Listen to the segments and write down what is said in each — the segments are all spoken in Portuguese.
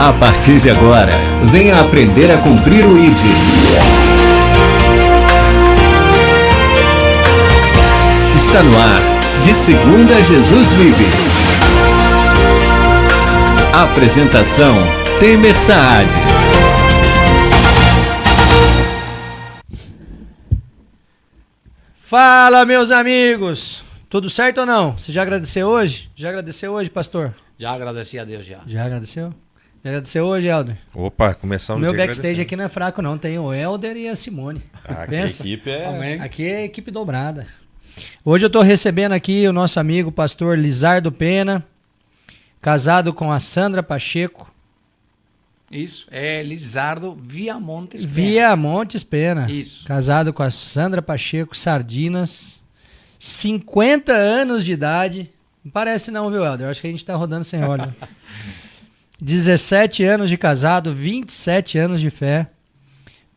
A partir de agora, venha aprender a cumprir o ID. Está no ar, de segunda Jesus vive. Apresentação, Temer Saad. Fala, meus amigos! Tudo certo ou não? Você já agradeceu hoje? Já agradeceu hoje, pastor? Já agradeci a Deus, já. Já agradeceu? Já agradeceu hoje, Helder? Opa, começamos o meu backstage aqui não é fraco não, tem o Helder e a Simone. Aqui a equipe é... Amém. Aqui é equipe dobrada. Hoje eu estou recebendo aqui o nosso amigo pastor Lizardo Pena, casado com a Sandra Pacheco. Isso, é Lizardo Viamontes Pena. Viamontes Pena. Isso. Casado com a Sandra Pacheco Sardinas, 50 anos de idade. Não parece não, viu, Helder? Eu acho que a gente tá rodando sem óleo. 17 anos de casado, 27 anos de fé.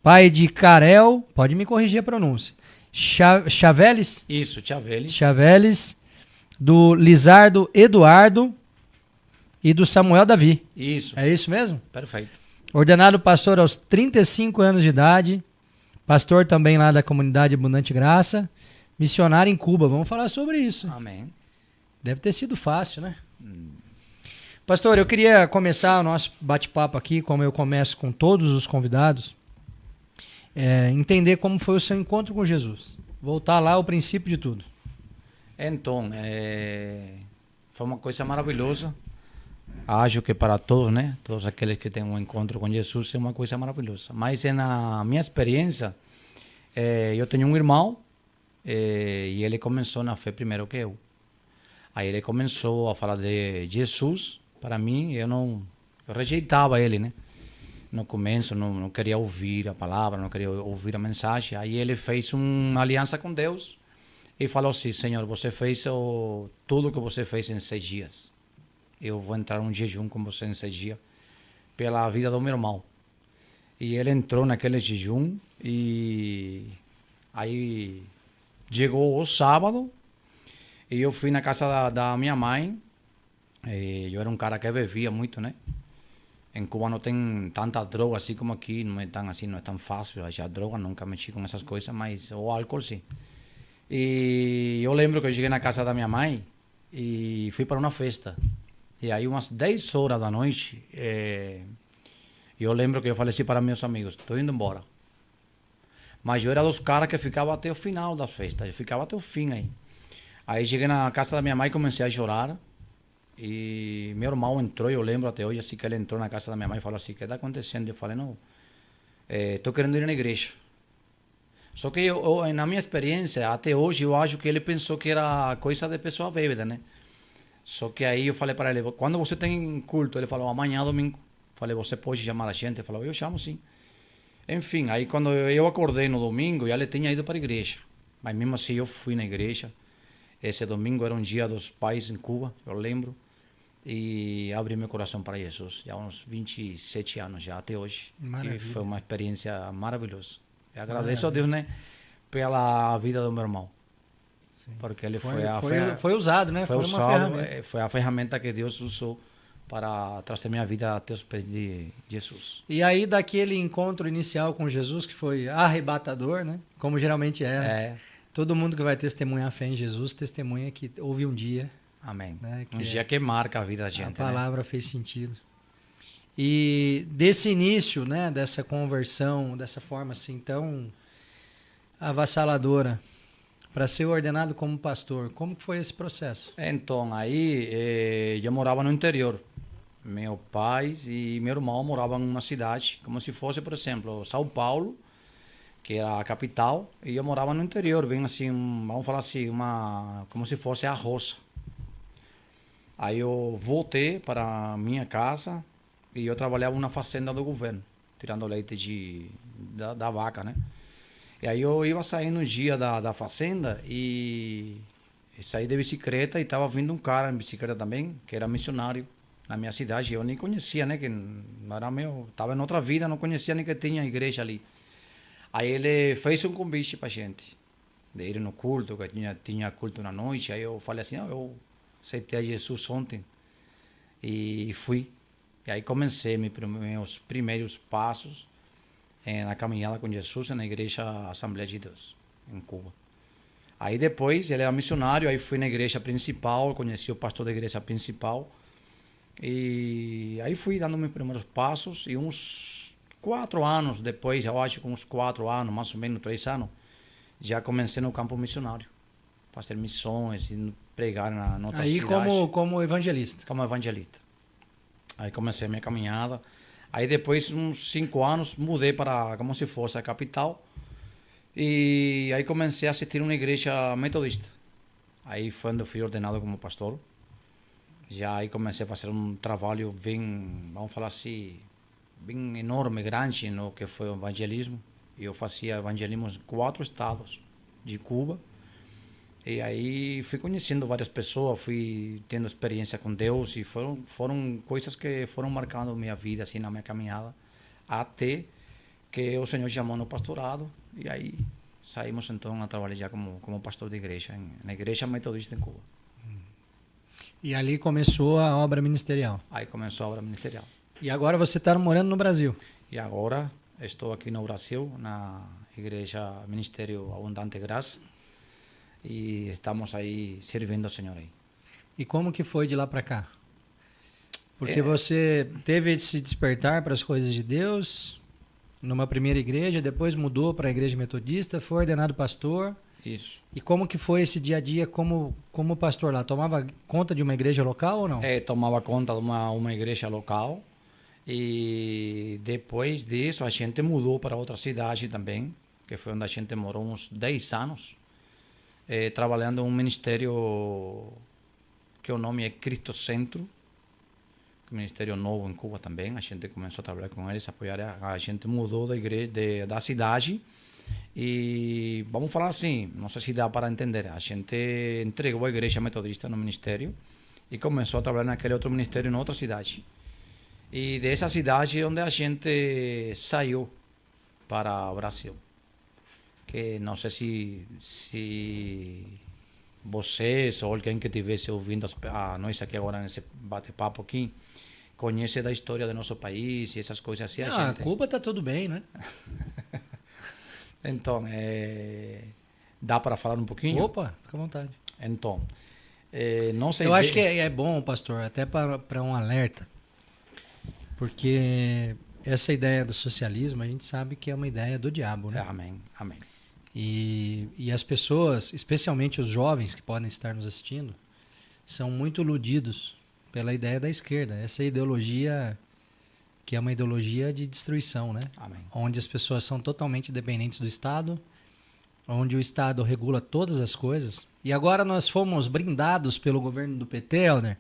Pai de Karel, pode me corrigir a pronúncia. Chaveles? Isso, Chaveles. Chaveles, do Lizardo Eduardo e do Samuel Davi. Isso. É isso mesmo? Perfeito. Ordenado pastor aos 35 anos de idade. Pastor também lá da comunidade Abundante Graça. Missionário em Cuba. Vamos falar sobre isso. Amém. Deve ter sido fácil, né? Pastor, eu queria começar o nosso bate-papo aqui, como eu começo com todos os convidados, entender como foi o seu encontro com Jesus. Voltar lá ao princípio de tudo. Então, foi uma coisa maravilhosa. Acho que para todos, né? Todos aqueles que têm um encontro com Jesus é uma coisa maravilhosa. Mas na minha experiência, eu tenho um irmão e ele começou na fé primeiro que eu. Aí ele começou a falar de Jesus. Para mim, eu rejeitava ele, né? No começo, não queria ouvir a palavra, não queria ouvir a mensagem. Aí ele fez uma aliança com Deus e falou assim: Senhor, você fez tudo o que você fez em 6 dias. Eu vou entrar um jejum com você em 6 dias pela vida do meu irmão. E ele entrou naquele jejum e aí chegou o sábado e eu fui na casa da minha mãe. Eu era um cara que bebia muito, né? Em Cuba não tem tanta droga assim como aqui, não é tão assim, não é tão fácil achar droga, nunca mexi com essas coisas, mas o álcool sim. E eu lembro que eu cheguei na casa da minha mãe e fui para uma festa. E aí umas 10 horas da noite, eu lembro que eu falei assim para meus amigos: estou indo embora. Mas eu era dos caras que ficava até o final da festa, eu ficava até o fim aí. Aí cheguei na casa da minha mãe e comecei a chorar. E meu irmão entrou, eu lembro até hoje, assim que ele entrou na casa da minha mãe e falou assim: o que está acontecendo? Eu falei: não, estou querendo ir na igreja. Só que eu, na minha experiência, até hoje, eu acho que ele pensou que era coisa de pessoa bêbada, né? Só que aí eu falei para ele: quando você tem culto? Ele falou: amanhã, domingo. Falei: você pode chamar a gente? Ele falou: eu chamo sim. Enfim, aí quando eu acordei no domingo, já ele tinha ido para a igreja. Mas mesmo assim eu fui na igreja. Esse domingo era um dia dos pais em Cuba, eu lembro. E abri meu coração para Jesus, já há uns 27 anos já, até hoje. Maravilha. E foi uma experiência maravilhosa. Eu agradeço a Deus, né, pela vida do meu irmão. Sim. Porque ele foi usado, né? Foi usado, uma ferramenta. Foi a ferramenta que Deus usou para trazer minha vida até os pés de Jesus. E aí, daquele encontro inicial com Jesus, que foi arrebatador, né? Como geralmente é. Todo mundo que vai testemunhar a fé em Jesus, testemunha que houve um dia. Amém. Né, um dia que marca a vida da gente. A palavra, né, fez sentido. E desse início, né, dessa conversão, dessa forma assim tão avassaladora, para ser ordenado como pastor, como que foi esse processo? Então, aí eu morava no interior. Meu pai e meu irmão moravam em uma cidade, como se fosse, por exemplo, São Paulo, que era a capital, e eu morava no interior, bem assim, vamos falar assim, como se fosse a roça. Aí eu voltei para minha casa e eu trabalhava na fazenda do governo, tirando leite da vaca, né? E aí eu ia sair no dia da fazenda e saí de bicicleta e estava vindo um cara em bicicleta também, que era missionário na minha cidade. Eu nem conhecia, né? Que não era estava em outra vida, não conhecia nem que tinha igreja ali. Aí ele fez um convite para gente, de ir no culto, que tinha culto na noite. Aí eu falei assim: eu aceitei a Jesus ontem e fui. E aí comecei meus primeiros passos na caminhada com Jesus na igreja Assembleia de Deus, em Cuba. Aí depois, ele era missionário, aí fui na igreja principal, conheci o pastor da igreja principal. E aí fui dando meus primeiros passos e uns 4 anos depois, eu acho que uns 4 anos, mais ou menos 3 anos, já comecei no campo missionário. Fazer missões, e pregar na outra cidade. Aí como evangelista. Como evangelista. Aí comecei a minha caminhada. Aí depois, uns 5 anos, mudei para como se fosse a capital. E aí comecei a assistir uma igreja metodista. Aí foi onde eu fui ordenado como pastor. Já aí comecei a fazer um trabalho bem, vamos falar assim, bem enorme, grande no que foi o evangelismo. E eu fazia evangelismo em 4 estados de Cuba. E aí fui conhecendo várias pessoas, fui tendo experiência com Deus e foram coisas que foram marcando minha vida, assim, na minha caminhada, até que o Senhor chamou no pastorado e aí saímos então a trabalhar já como pastor de igreja, na igreja metodista em Cuba. E ali começou a obra ministerial. Aí começou a obra ministerial. E agora você está morando no Brasil. E agora estou aqui no Brasil, na igreja Ministério Abundante Graça. E estamos aí servindo ao Senhor aí. E como que foi de lá para cá? Porque você teve esse despertar para as coisas de Deus numa primeira igreja, depois mudou para a igreja metodista, foi ordenado pastor. Isso. E como que foi esse dia a dia como pastor lá? Tomava conta de uma igreja local ou não? Tomava conta de uma igreja local. E depois disso a gente mudou para outra cidade também, que foi onde a gente morou uns 10 anos. Trabalhando em um ministério que o nome é Cristo Centro, que é um ministério novo em Cuba também. A gente começou a trabalhar com eles, apoiar. A gente mudou da igreja, da cidade e vamos falar assim, não sei se dá para entender. A gente entregou a igreja metodista no ministério e começou a trabalhar naquele outro ministério em outra cidade. E dessa cidade onde a gente saiu para o Brasil. Que não sei se vocês ou alguém que estivesse ouvindo a nós aqui agora nesse bate-papo aqui conhece da história do nosso país e essas coisas assim. A Cuba está tudo bem, né? Então, dá para falar um pouquinho? Opa, fica à vontade. Então, não sei. Eu acho que é bom, pastor, até para um alerta, porque essa ideia do socialismo a gente sabe que é uma ideia do diabo, né? Amém, amém. E as pessoas, especialmente os jovens que podem estar nos assistindo, são muito iludidos pela ideia da esquerda. Essa ideologia que é uma ideologia de destruição, né? Amém. Onde as pessoas são totalmente dependentes do Estado, onde o Estado regula todas as coisas. E agora nós fomos brindados pelo governo do PT, Helder,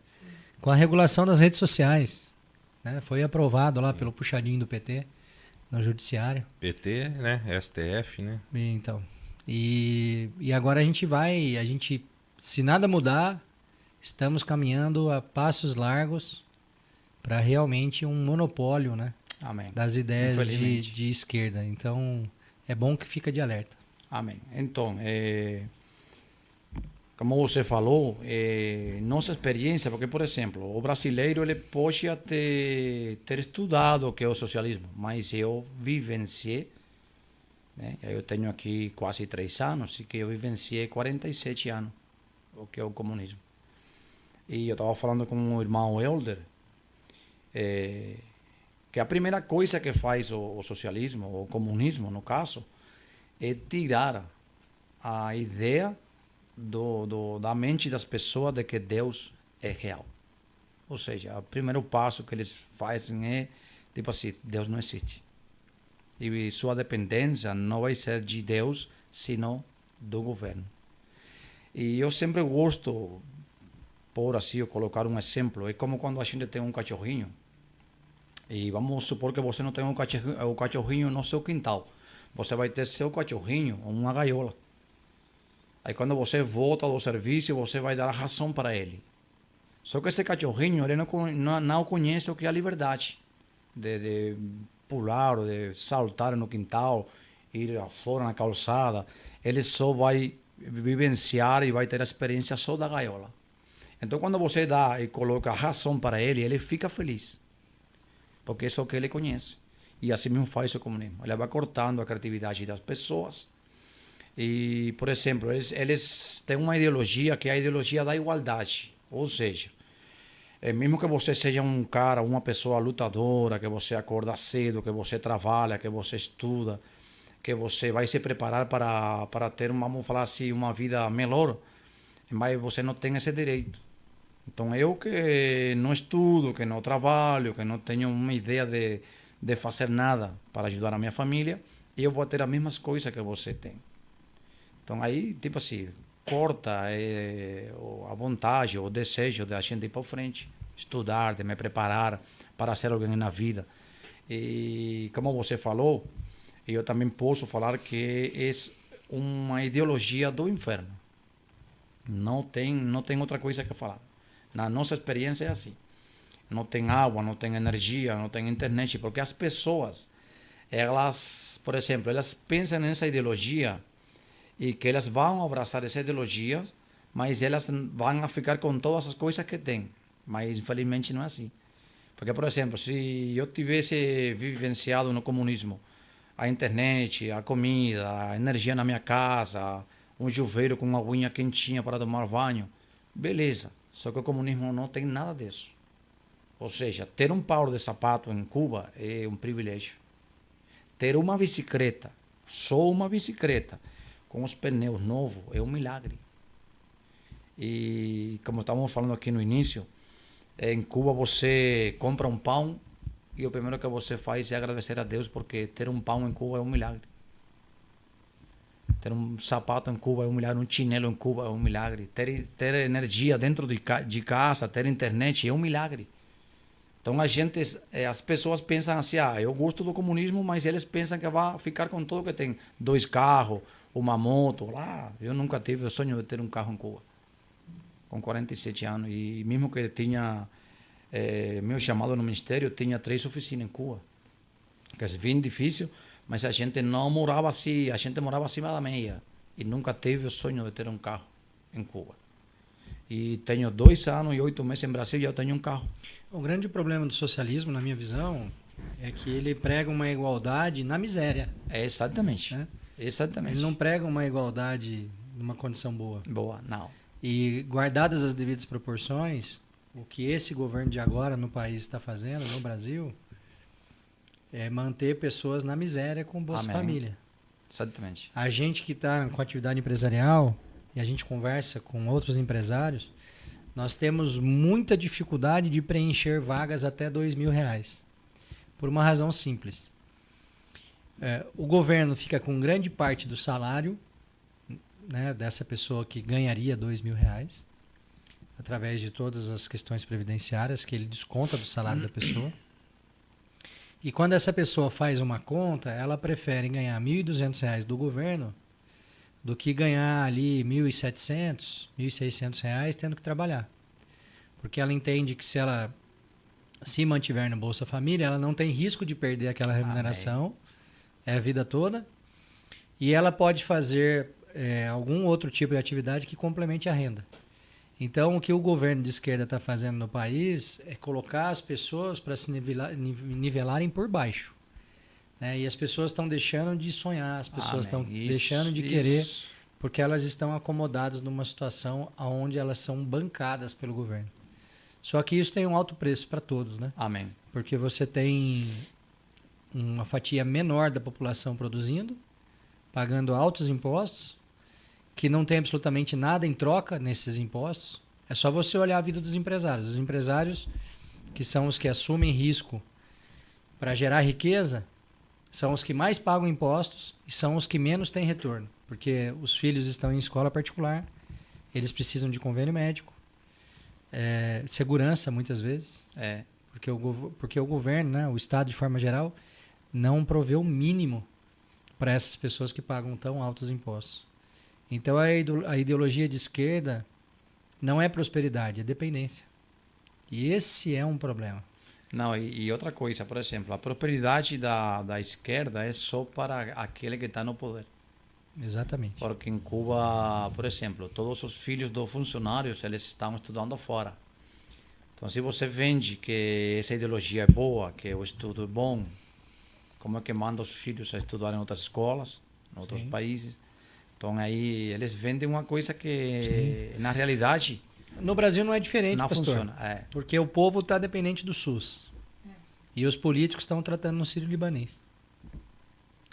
com a regulação das redes sociais. Né? Foi aprovado lá pelo puxadinho do PT. No judiciário. PT, né? STF, né? Então. E agora a gente, se nada mudar, estamos caminhando a passos largos para realmente um monopólio, né? Amém. Das ideias de esquerda. Então, é bom que fica de alerta. Amém. Então, como você falou, nossa experiência, porque, por exemplo, o brasileiro ele pode ter estudado o que é o socialismo, mas eu vivenciei, né? Eu tenho aqui quase 3 anos, e que eu vivenciei 47 anos o que é o comunismo. E eu estava falando com o irmão Helder, que a primeira coisa que faz o socialismo, o comunismo, no caso, é tirar a ideia da mente das pessoas de que Deus é real. Ou seja, o primeiro passo que eles fazem é, tipo assim, Deus não existe. E sua dependência não vai ser de Deus, senão do governo. E eu sempre gosto, por assim, colocar um exemplo. É como quando a gente tem um cachorrinho. E vamos supor que você não tem um cachorrinho no seu quintal. Você vai ter seu cachorrinho, uma gaiola. Aí quando você volta do serviço, você vai dar a ração para ele. Só que esse cachorrinho, ele não conhece o que é a liberdade. De pular, de saltar no quintal, ir fora na calçada. Ele só vai vivenciar e vai ter a experiência só da gaiola. Então quando você dá e coloca a ração para ele, ele fica feliz. porque isso é o que ele conhece. E assim mesmo faz o comunismo. Ele vai cortando a criatividade das pessoas. E, por exemplo, eles têm uma ideologia que é a ideologia da igualdade. Ou seja, mesmo que você seja um cara, uma pessoa lutadora, que você acorda cedo, que você trabalha, que você estuda, que você vai se preparar para ter, vamos falar assim, uma vida melhor, mas você não tem esse direito. Então, eu que não estudo, que não trabalho, que não tenho uma ideia de fazer nada para ajudar a minha família, eu vou ter as mesmas coisas que você tem. Então, aí, tipo assim, corta a vontade, o desejo de a gente ir para frente, estudar, de me preparar para ser alguém na vida. E, como você falou, eu também posso falar que é uma ideologia do inferno. Não tem outra coisa que falar. Na nossa experiência é assim. Não tem água, não tem energia, não tem internet, porque as pessoas, elas, por exemplo, elas pensam nessa ideologia e que elas vão abraçar essa ideologia, mas elas vão ficar com todas as coisas que têm. Mas, infelizmente, não é assim. Porque, por exemplo, se eu tivesse vivenciado no comunismo a internet, a comida, a energia na minha casa, um chuveiro com uma aguinha quentinha para tomar banho, beleza. Só que o comunismo não tem nada disso. Ou seja, ter um par de sapato em Cuba é um privilégio. Ter uma bicicleta, só uma bicicleta, com os pneus novos, é um milagre. E, como estávamos falando aqui no início, em Cuba você compra um pão e o primeiro que você faz é agradecer a Deus, porque ter um pão em Cuba é um milagre. Ter um sapato em Cuba é um milagre, um chinelo em Cuba é um milagre. Ter energia dentro de casa, ter internet é um milagre. Então as pessoas pensam assim, eu gosto do comunismo, mas eles pensam que vai ficar com tudo que tem. 2 carros, uma moto, lá. Eu nunca tive o sonho de ter um carro em Cuba. Com 47 anos. E mesmo que tinha meu chamado no ministério, tinha 3 oficinas em Cuba. Que é bem difícil, mas a gente não morava assim, a gente morava acima da meia. E nunca teve o sonho de ter um carro em Cuba. E tenho 2 anos e 8 meses em Brasil e eu tenho um carro. O grande problema do socialismo, na minha visão, é que ele prega uma igualdade na miséria. Exatamente. Né? Exatamente. Ele não prega uma igualdade numa condição boa. Boa, não. E guardadas as devidas proporções, o que esse governo de agora no país está fazendo, no Brasil, é manter pessoas na miséria com Bolsa Família. Exatamente. A gente que está com atividade empresarial e a gente conversa com outros empresários, nós temos muita dificuldade de preencher vagas até R$2.000. Por uma razão simples. O governo fica com grande parte do salário, né, dessa pessoa que ganharia R$2.000, através de todas as questões previdenciárias que ele desconta do salário da pessoa. E quando essa pessoa faz uma conta, ela prefere ganhar R$1.200 do governo do que ganhar ali R$1.700, R$1.600 tendo que trabalhar. Porque ela entende que se ela se mantiver no Bolsa Família, ela não tem risco de perder aquela remuneração a vida toda. E ela pode fazer algum outro tipo de atividade que complemente a renda. Então, o que o governo de esquerda está fazendo no país é colocar as pessoas para se nivelarem por baixo. Né? E as pessoas estão deixando de sonhar, as pessoas estão deixando de querer, porque elas estão acomodadas numa situação onde elas são bancadas pelo governo. Só que isso tem um alto preço para todos, né? Amém. Porque você tem uma fatia menor da população produzindo, pagando altos impostos, que não tem absolutamente nada em troca nesses impostos. É só você olhar a vida dos empresários. Os empresários, que são os que assumem risco para gerar riqueza, são os que mais pagam impostos e são os que menos têm retorno. Porque os filhos estão em escola particular, eles precisam de convênio médico, segurança muitas vezes, porque o governo, né, o Estado de forma geral, não proveu o mínimo para essas pessoas que pagam tão altos impostos. Então a ideologia de esquerda não é prosperidade, é dependência. E esse é um problema. Não, e outra coisa, por exemplo, a prosperidade da esquerda é só para aquele que está no poder. Exatamente. Porque em Cuba, por exemplo, todos os filhos dos funcionários, eles estão estudando fora. Então, se você vende que essa ideologia é boa, que o estudo é bom, como é que manda os filhos a estudar em outras escolas, em outros países? Então, aí eles vendem uma coisa que, na realidade, No Brasil não é diferente, não pastor. funciona. É. Porque o povo está dependente do SUS. E os políticos estão tratando no sírio-libanês.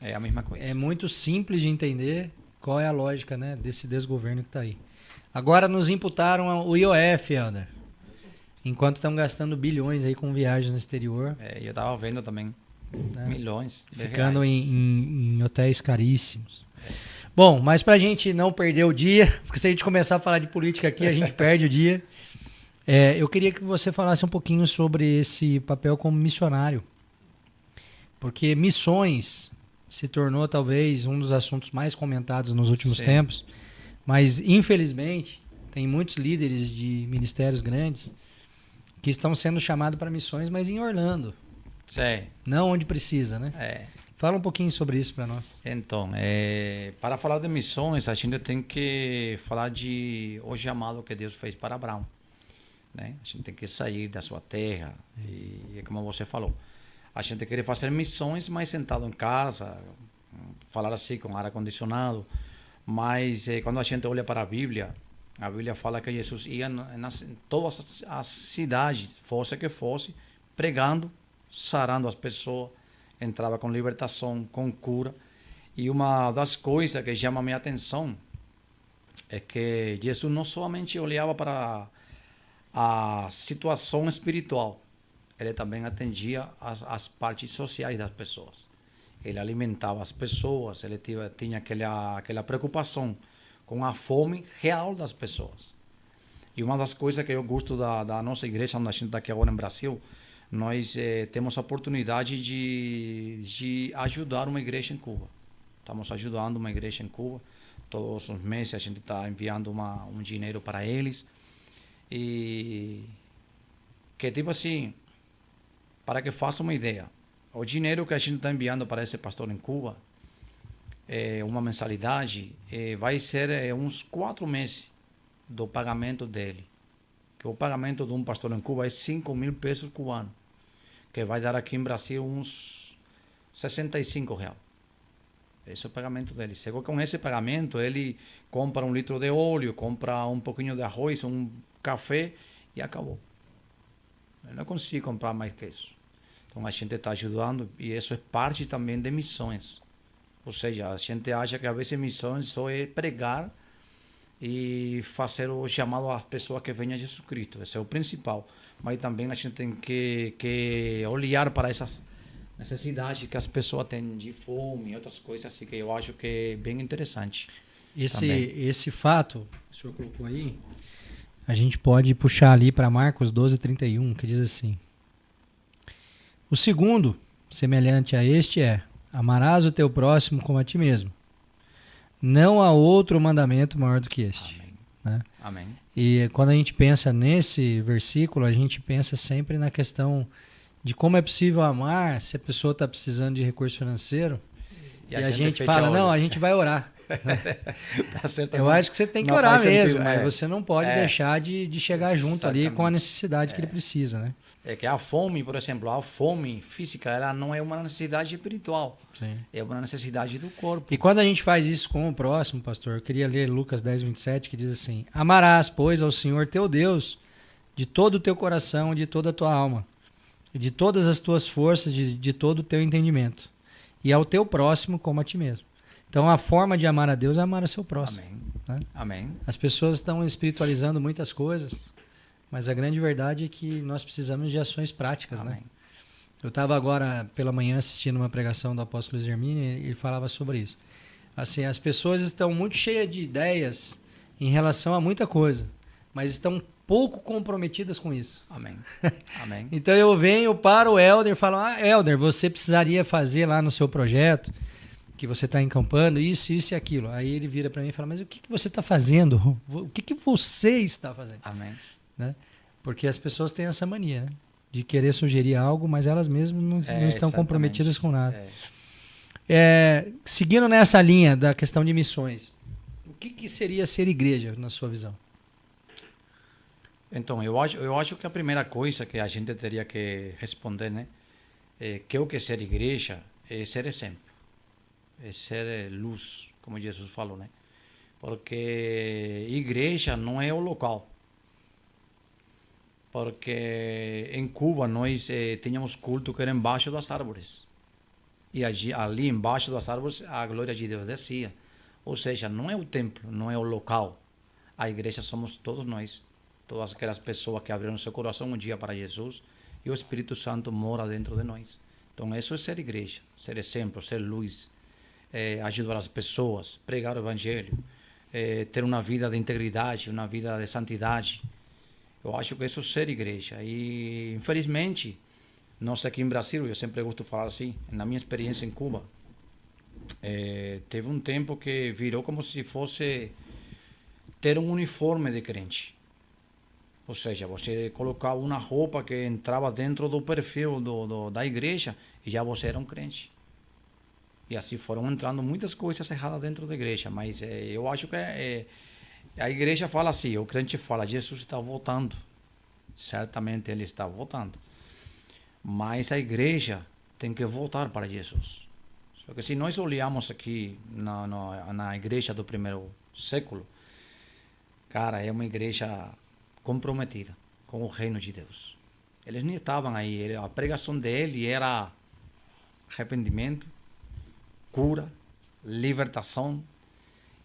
É a mesma coisa. É muito simples de entender qual é a lógica, né, desse desgoverno que está aí. Agora nos imputaram o IOF, Helder. Enquanto estão gastando bilhões aí com viagens no exterior. Eu estava vendo também. Né? Milhões de Ficando reais. em hotéis caríssimos. Bom, mas pra gente não perder o dia, porque se a gente começar a falar de política aqui, a gente perde o dia. Eu queria que você falasse um pouquinho sobre esse papel como missionário. Porque missões se tornou talvez um dos assuntos mais comentados nos últimos Sim. tempos. Mas, infelizmente, tem muitos líderes de ministérios grandes que estão sendo chamados para missões, mas em Orlando. Sim. Não onde precisa, né? É. Fala um pouquinho sobre isso para nós. Então, para falar de missões, a gente tem que falar de o chamado que Deus fez para Abraão. Né? A gente tem que sair da sua terra e como você falou, a gente quer fazer missões, mas sentado em casa, falar assim com ar-condicionado, mas quando a gente olha para a Bíblia fala que Jesus ia em todas as cidades, fosse que fosse, pregando, sarando as pessoas, entrava com libertação, com cura. E uma das coisas que chama a minha atenção é que Jesus não somente olhava para a situação espiritual, ele também atendia as partes sociais das pessoas. Ele alimentava as pessoas, ele tinha aquela preocupação com a fome real das pessoas. E uma das coisas que eu gosto da nossa igreja, onde a gente está aqui agora em Brasil, nós temos a oportunidade de ajudar uma igreja em Cuba. Estamos ajudando uma igreja em Cuba. Todos os meses a gente está enviando um dinheiro para eles. E que tipo assim, para que faça uma ideia, o dinheiro que a gente está enviando para esse pastor em Cuba, uma mensalidade, vai ser uns 4 meses do pagamento dele. Que o pagamento de um pastor em Cuba é 5.000 pesos cubanos, que vai dar aqui em Brasil uns R$65. Esse é o pagamento dele. Chegou com esse pagamento, ele compra 1 litro de óleo, compra um pouquinho de arroz, um café e acabou. Ele não consegue comprar mais que isso. Então a gente está ajudando e isso é parte também de missões. Ou seja, a gente acha que às vezes missões só é pregar e fazer o chamado às pessoas que venham a Jesus Cristo. Esse é o principal. Mas também a gente tem que olhar para essas necessidades que as pessoas têm de fome e outras coisas assim que eu acho que é bem interessante. Esse fato que o senhor colocou aí, a gente pode puxar ali para Marcos 12:31, que diz assim: o segundo, semelhante a este, amarás o teu próximo como a ti mesmo. Não há outro mandamento maior do que este. Amém. Né? Amém. E quando a gente pensa nesse versículo, a gente pensa sempre na questão de como é possível amar se a pessoa está precisando de recurso financeiro. E a gente fala, não, a gente vai orar. Tá certo. Eu acho que você tem que Não orar faz sentido, mesmo, mas você não pode deixar de chegar junto ali com a necessidade que ele precisa, né? É que a fome, por exemplo, a fome física, ela não é uma necessidade espiritual. Sim. É uma necessidade do corpo. E quando a gente faz isso com o próximo, pastor, eu queria ler Lucas 10:27, que diz assim: amarás, pois, ao Senhor teu Deus de todo o teu coração, de toda a tua alma, de todas as tuas forças, de todo o teu entendimento, e ao teu próximo como a ti mesmo. Então a forma de amar a Deus é amar o seu próximo. Amém. Né? Amém. As pessoas estão espiritualizando muitas coisas, mas a grande verdade é que nós precisamos de ações práticas. Amém. Né? Eu estava agora pela manhã assistindo uma pregação do apóstolo Luiz Hermínio e ele falava sobre isso. Assim, as pessoas estão muito cheias de ideias em relação a muita coisa, mas estão pouco comprometidas com isso. Amém. Amém. Então eu venho para o Helder e falo: Helder, você precisaria fazer lá no seu projeto que você está encampando isso e aquilo. Aí ele vira para mim e fala: mas o que você está fazendo? O que você está fazendo? Amém. Né? Porque as pessoas têm essa mania, né? De querer sugerir algo, mas elas mesmas não estão exatamente. comprometidas com nada. Seguindo nessa linha da questão de missões, o que seria ser igreja, na sua visão? Então, eu acho que a primeira coisa que a gente teria que responder, né? Que o que é ser igreja é ser exemplo. É ser luz, como Jesus falou, né? Porque igreja não é o local. Porque em Cuba nós tínhamos culto que era embaixo das árvores. E ali embaixo das árvores a glória de Deus descia. Ou seja, não é o templo, não é o local. A igreja somos todos nós. Todas aquelas pessoas que abriram seu coração um dia para Jesus e o Espírito Santo mora dentro de nós. Então isso é ser igreja, ser exemplo, ser luz, ajudar as pessoas, pregar o Evangelho, ter uma vida de integridade, uma vida de santidade. Eu acho que isso é ser igreja. E infelizmente, nós aqui em Brasil, eu sempre gosto de falar assim, na minha experiência em Cuba, teve um tempo que virou como se fosse ter um uniforme de crente. Ou seja, você colocava uma roupa que entrava dentro do perfil da igreja e já você era um crente. E assim foram entrando muitas coisas erradas dentro da igreja. Mas eu acho que a igreja fala assim, o crente fala, Jesus está voltando. Certamente ele está voltando. Mas a tem que voltar para Jesus. Só que se nós olharmos aqui na igreja do primeiro século, cara, é uma igreja comprometida com o reino de Deus. Eles nem estavam aí. A pregação dele era arrependimento, cura, libertação,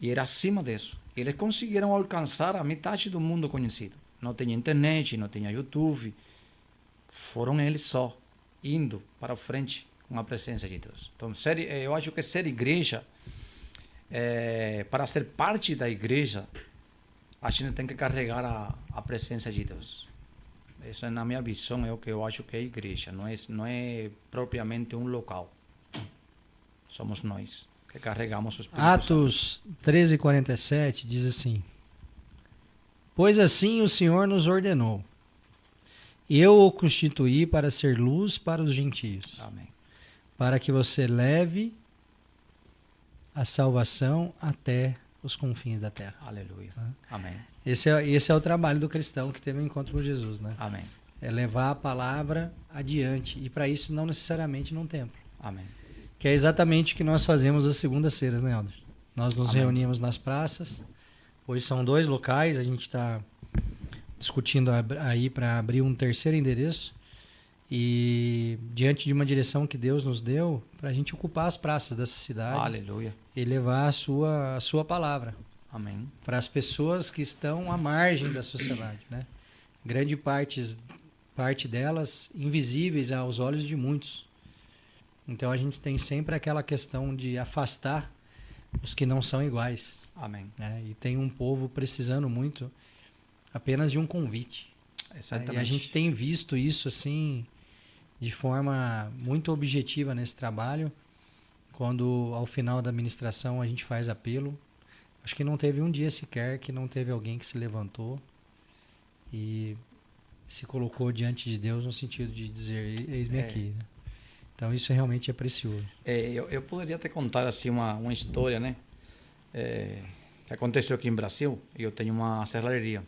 e era acima disso. Eles conseguiram alcançar a metade do mundo conhecido. Não tinha internet, não tinha YouTube. Foram eles só, indo para frente com a presença de Deus. Então, eu acho que ser igreja, para ser parte da igreja, a gente tem que carregar a presença de Deus. Isso, na minha visão, é o que eu acho que é a igreja. Não é propriamente um local. Somos nós que carregamos o Espírito Santo. Atos 13:47 diz assim: Pois assim o Senhor nos ordenou. Eu o constituí para ser luz para os gentios. Amém. Para que você leve a salvação até os confins da terra. Aleluia. Amém. Esse é o trabalho do cristão que teve um encontro com Jesus, né? Amém. É levar a palavra adiante. E para isso não necessariamente num templo. Amém. Que é exatamente o que nós fazemos às segundas-feiras, né, Alder? Nós nos Amém. reunimos nas praças. Hoje são 2 locais, a gente está discutindo aí para abrir um terceiro endereço. E diante de uma direção que Deus nos deu, para a gente ocupar as praças dessa cidade. Aleluia. E levar a sua palavra Amém. para as pessoas que estão à margem da sociedade, né? Grande parte delas invisíveis aos olhos de muitos. Então a gente tem sempre aquela questão de afastar os que não são iguais, Amém. né? E tem um povo precisando muito apenas de um convite. Exatamente. E a gente tem visto isso assim de forma muito objetiva nesse trabalho. Quando ao final da ministração a gente faz apelo, acho que não teve um dia sequer que não teve alguém que se levantou e se colocou diante de Deus no sentido de dizer, eis-me aqui, né? Então isso realmente é precioso. Eu poderia te contar assim uma história, né? Que aconteceu aqui em Brasil. Eu tenho uma serralheria.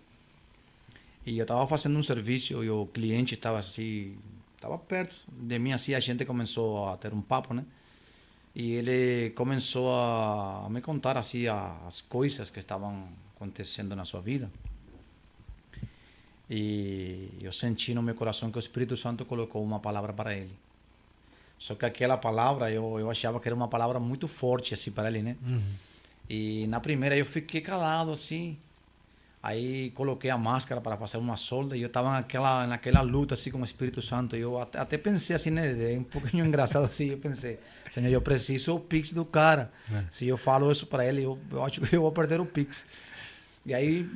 E eu estava fazendo um serviço e o cliente estava assim, estava perto de mim, assim, a gente começou a ter um papo, né? E ele começou a me contar assim as coisas que estavam acontecendo na sua vida. E eu senti no meu coração que o Espírito Santo colocou uma palavra para ele. Só que aquela palavra eu achava que era uma palavra muito forte assim para ele, né? Uhum. E na primeira eu fiquei calado assim. Aí coloquei a máscara para fazer uma solda e eu estava naquela luta assim com o Espírito Santo. Eu até pensei assim, né, um pouquinho engraçado assim, eu pensei, Senhor, eu preciso o Pix do cara. Se eu falo isso para ele, eu acho que eu vou perder o Pix. E aí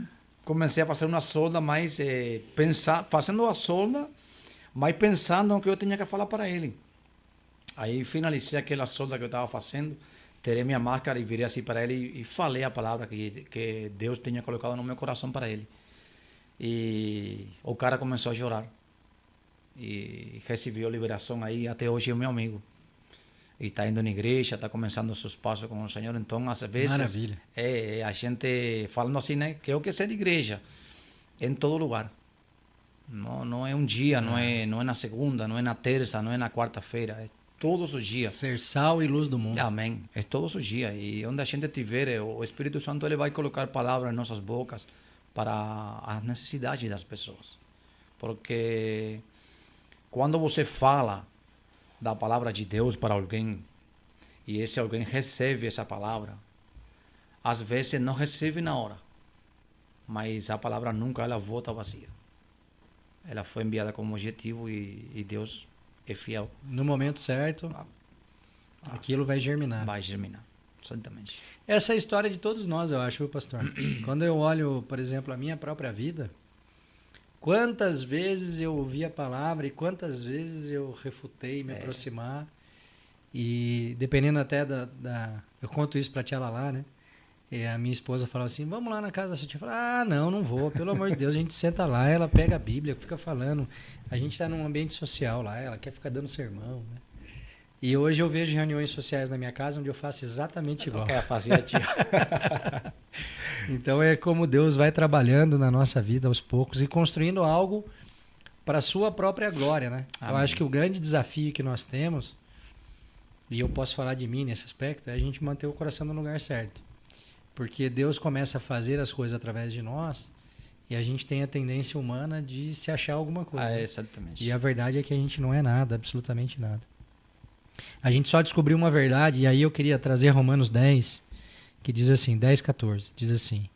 comecei a fazer uma solda, mas fazendo a solda, mas pensando no que eu tinha que falar para ele. Aí finalizei aquela solda que eu estava fazendo, tirei minha máscara e virei assim para ele e falei a palavra que Deus tinha colocado no meu coração para ele. E o cara começou a chorar. E recebeu liberação aí, até hoje é meu amigo. E está indo na igreja, está começando os seus passos com o Senhor. Então, às vezes, Maravilha. a gente falando assim, né, que é o que é ser igreja, em todo lugar. Não é um dia, não é na segunda, não é na terça, não é na quarta-feira. É todos os dias. Ser sal e luz do mundo. Amém. É todos os dias. E onde a gente estiver, o Espírito Santo ele vai colocar palavras em nossas bocas para as necessidades das pessoas. Porque quando você fala da palavra de Deus para alguém e esse alguém recebe essa palavra, às vezes não recebe na hora, mas a palavra nunca ela volta vazia. Ela foi enviada como objetivo e Deus é fiel. No momento certo, aquilo vai germinar. Vai germinar, exatamente. Essa é a história de todos nós, eu acho, viu, pastor? Quando eu olho, por exemplo, a minha própria vida, quantas vezes eu ouvi a palavra e quantas vezes eu refutei me aproximar. E dependendo até eu conto isso pra tia Lala, né? E a minha esposa falava assim, vamos lá na casa da sua tia. Eu falava, não vou, pelo amor de Deus. A gente senta lá, ela pega a Bíblia, fica falando. A gente tá num ambiente social lá, ela quer ficar dando sermão, né? E hoje eu vejo reuniões sociais na minha casa onde eu faço exatamente igual. Fazia tia. Então é como Deus vai trabalhando na nossa vida aos poucos e construindo algo para a sua própria glória, né? Amém. Eu acho que o grande desafio que nós temos, e eu posso falar de mim nesse aspecto, é a gente manter o coração no lugar certo. Porque Deus começa a fazer as coisas através de nós e a gente tem a tendência humana de se achar alguma coisa. Né? Exatamente. E a verdade é que a gente não é nada, absolutamente nada. A gente só descobriu uma verdade, e aí eu queria trazer Romanos 10, que diz assim, 10:14, diz assim: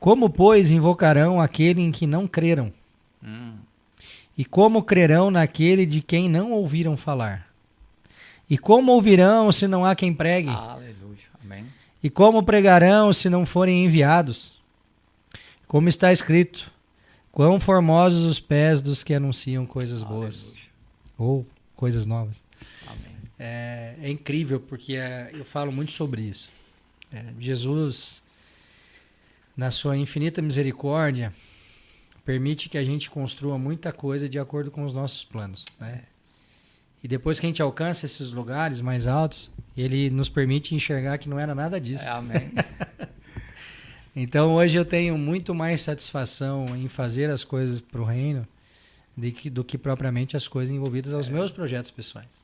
como, pois, invocarão aquele em que não creram? E como crerão naquele de quem não ouviram falar? E como ouvirão se não há quem pregue? Aleluia. Amém. E como pregarão se não forem enviados? Como está escrito, quão formosos os pés dos que anunciam coisas boas. Aleluia. Ou coisas novas. Amém. É incrível, porque eu falo muito sobre isso. Jesus, na sua infinita misericórdia, permite que a gente construa muita coisa de acordo com os nossos planos, né? E depois que a gente alcança esses lugares mais altos, ele nos permite enxergar que não era nada disso. Amém. Então hoje eu tenho muito mais satisfação em fazer as coisas para o reino do que propriamente as coisas envolvidas aos meus projetos pessoais.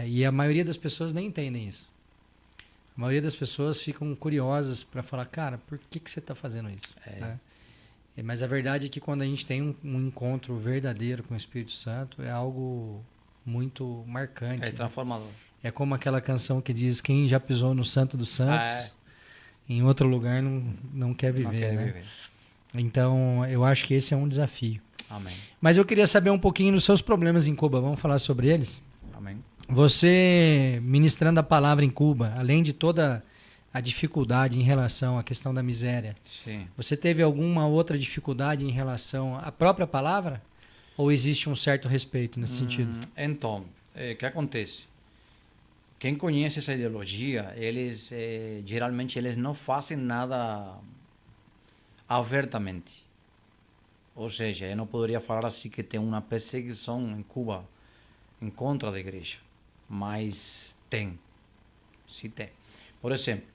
E a maioria das pessoas nem entendem isso. A maioria das pessoas ficam curiosas para falar, cara, por que você está fazendo isso? Né? Mas a verdade é que quando a gente tem um encontro verdadeiro com o Espírito Santo, é algo muito marcante. É transformador. É como aquela canção que diz, quem já pisou no Santo dos Santos, em outro lugar não quer viver. Não quer né? viver. Então, eu acho que esse é um desafio. Amém. Mas eu queria saber um pouquinho dos seus problemas em Cuba. Vamos falar sobre eles? Amém. Você, ministrando a palavra em Cuba, além de toda a dificuldade em relação à questão da miséria, Sim. você teve alguma outra dificuldade em relação à própria palavra? Ou existe um certo respeito nesse sentido? Então, o que acontece? Quem conhece essa ideologia, eles geralmente eles não fazem nada abertamente. Ou seja, eu não poderia falar assim que tem uma perseguição em Cuba em contra da igreja, mas tem. Sim, tem. Por exemplo,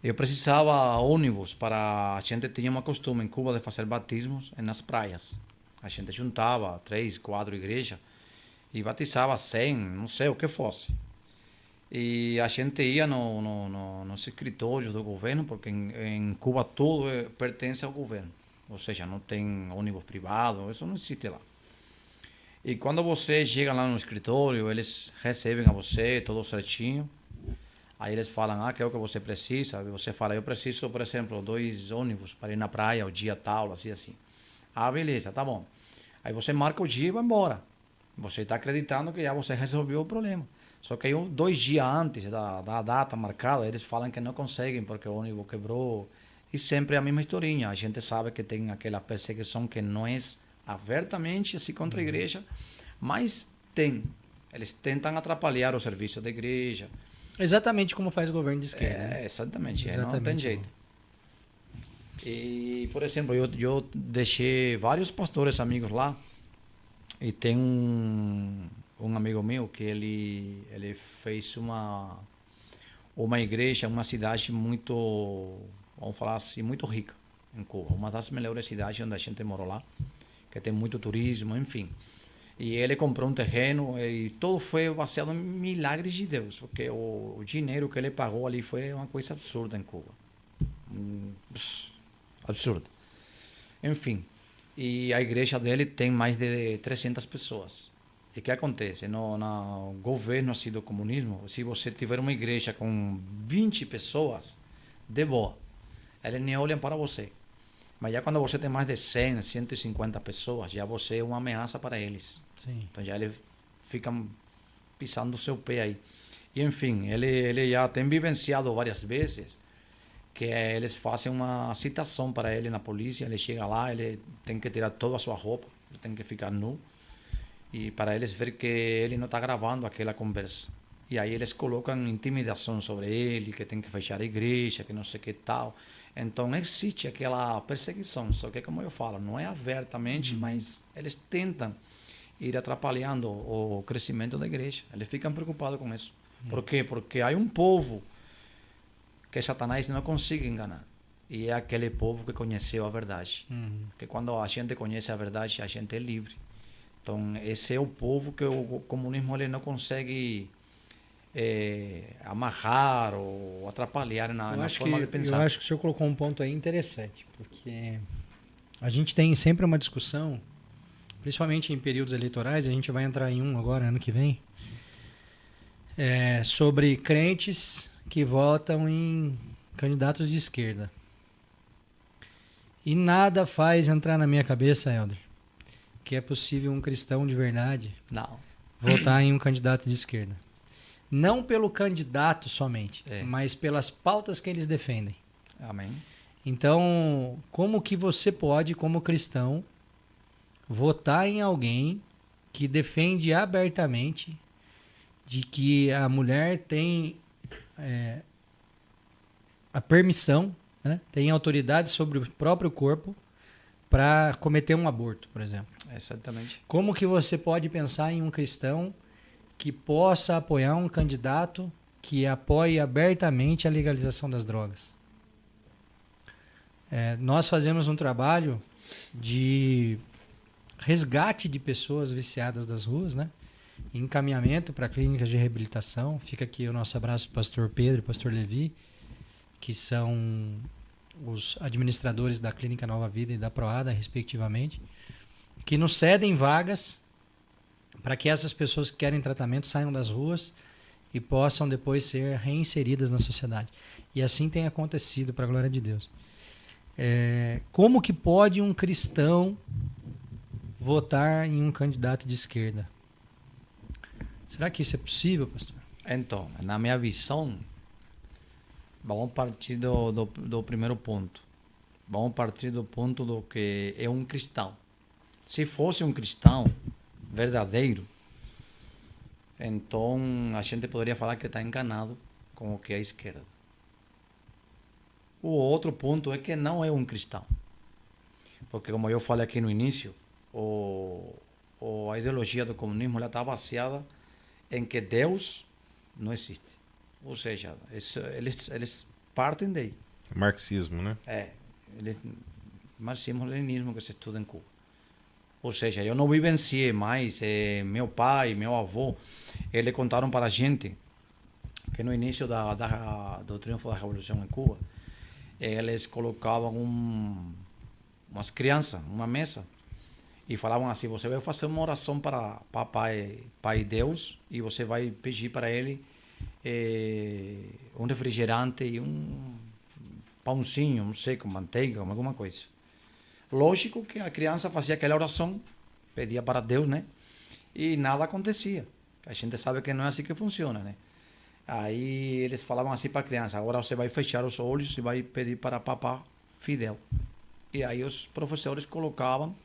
eu precisava ônibus para... A gente tinha uma costume em Cuba de fazer batismos nas praias. A gente juntava 3, 4 igrejas e batizava 100, não sei o que fosse. E a gente ia nos escritórios do governo, porque em Cuba tudo pertence ao governo. Ou seja, não tem ônibus privado, isso não existe lá. E quando você chega lá no escritório, eles recebem a você tudo certinho. Aí eles falam, que é o que você precisa. Você fala, eu preciso, por exemplo, 2 ônibus para ir na praia, o dia tal, assim. Beleza, tá bom. Aí você marca o dia e vai embora. Você está acreditando que já você resolveu o problema. Só que aí 2 dias antes da data marcada, eles falam que não conseguem porque o ônibus quebrou. E sempre a mesma historinha. A gente sabe que tem aquela perseguição que não é abertamente assim contra a igreja, mas tem. Eles tentam atrapalhar o serviço da igreja. Exatamente como faz o governo de esquerda. Né? Exatamente. Exatamente. Não tem jeito. E, por exemplo, eu deixei vários pastores amigos lá. E tem um amigo meu que ele fez uma igreja, uma cidade muito, vamos falar assim, muito rica em Cuba. Uma das melhores cidades onde a gente morou lá, que tem muito turismo, enfim. E ele comprou um terreno e tudo foi baseado em milagres de Deus, porque o dinheiro que ele pagou ali foi uma coisa absurda em Cuba. Absurdo. Enfim, e a igreja dele tem mais de 300 pessoas. E o que acontece? No governo assim, do comunismo, se você tiver uma igreja com 20 pessoas, de boa, eles nem olham para você. Mas já quando você tem mais de 100, 150 pessoas, já você é uma ameaça para eles. Sim. Então já eles ficam pisando o seu pé aí. E enfim, ele já tem vivenciado várias vezes que eles fazem uma citação para ele na polícia. Ele chega lá, ele tem que tirar toda a sua roupa, ele tem que ficar nu. E para eles ver que ele não está gravando aquela conversa. E aí eles colocam intimidação sobre ele, que tem que fechar a igreja, que não sei o que tal. Então existe aquela perseguição, só que como eu falo, não é abertamente, mas eles tentam ir atrapalhando o crescimento da igreja. Eles ficam preocupados com isso. Por quê? Porque há um povo que Satanás não consegue enganar. E é aquele povo que conheceu a verdade. Porque quando a gente conhece a verdade, a gente é livre. Então esse é o povo que o comunismo ele não consegue amarrar ou atrapalhar na forma de pensar. Eu acho que o senhor colocou um ponto aí interessante, porque a gente tem sempre uma discussão, principalmente em períodos eleitorais, a gente vai entrar em um agora, ano que vem, sobre crentes que votam em candidatos de esquerda. E nada faz entrar na minha cabeça, Helder, que é possível um cristão de verdade Não. votar em um candidato de esquerda. Não pelo candidato somente, mas pelas pautas que eles defendem. Amém. Então, como que você pode, como cristão, votar em alguém que defende abertamente de que a mulher tem a permissão, né, tem autoridade sobre o próprio corpo para cometer um aborto, por exemplo? Exatamente. Como que você pode pensar em um cristão que possa apoiar um candidato que apoie abertamente a legalização das drogas? Nós fazemos um trabalho de resgate de pessoas viciadas das ruas, né? Encaminhamento para clínicas de reabilitação. Fica aqui o nosso abraço para o pastor Pedro e pastor Levi, que são os administradores da Clínica Nova Vida e da Proada, respectivamente, que nos cedem vagas para que essas pessoas que querem tratamento saiam das ruas e possam depois ser reinseridas na sociedade. E assim tem acontecido, para a glória de Deus. Como que pode um cristão votar em um candidato de esquerda? Será que isso é possível, pastor? Então, na minha visão, vamos partir do primeiro ponto. Vamos partir do ponto do que é um cristão. Se fosse um cristão verdadeiro, então a gente poderia falar que está enganado com o que é a esquerda. O outro ponto é que não é um cristão. Porque, como eu falei aqui no início, a ideologia do comunismo está baseada em que Deus não existe. Ou seja, eles partem daí. Marxismo, né? Marxismo-leninismo que se estuda em Cuba. Ou seja, eu não vivenciei mais. Meu pai, meu avô, eles contaram para a gente que no início do triunfo da Revolução em Cuba, eles colocavam umas crianças, uma mesa, e falavam assim: você vai fazer uma oração para Pai Deus, e você vai pedir para ele um refrigerante e um pãozinho, não sei, com manteiga, alguma coisa. Lógico que a criança fazia aquela oração, pedia para Deus, né? E nada acontecia. A gente sabe que não é assim que funciona, né? Aí eles falavam assim para a criança: agora você vai fechar os olhos e vai pedir para Papá Fidel. E aí os professores colocavam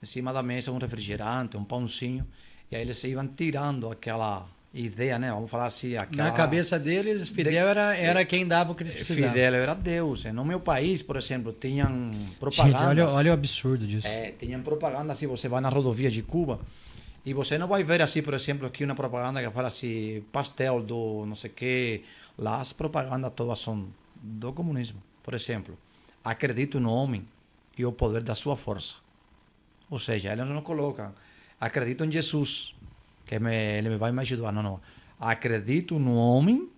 em cima da mesa um refrigerante, um pãozinho, e aí eles iam tirando aquela ideia, né? Vamos falar assim, na cabeça deles, Fidel era quem dava o que eles precisavam. Fidel era Deus. No meu país, por exemplo, tinham propagandas. Gente, olha o absurdo disso. Tinham propaganda assim, você vai na rodovia de Cuba e você não vai ver assim, por exemplo, aqui uma propaganda que fala assim, pastel do não sei o que. Lá as propagandas todas são do comunismo. Por exemplo, acredito no homem e o poder da sua força. Ou seja, eles não colocam, acredito em Jesus, que ele vai me ajudar. Não. Acredito no homem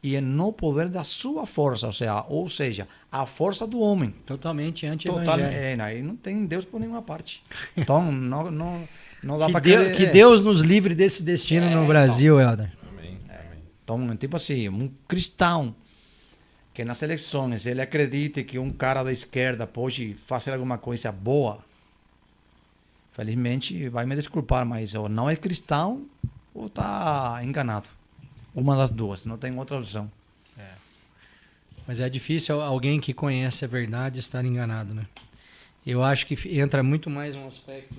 e no poder da sua força. Ou seja, a força do homem. Totalmente anti-evangelho. Aí não tem Deus por nenhuma parte. Então, não dá para Que Deus nos livre desse destino no Brasil, Helder. Amém. Então, tipo assim, um cristão que nas eleições ele acredite que um cara da esquerda pode fazer alguma coisa boa, felizmente vai me desculpar, mas ou não é cristão ou está enganado. Uma das duas, não tem outra opção. Mas é difícil alguém que conhece a verdade estar enganado, né? Eu acho que entra muito mais um aspecto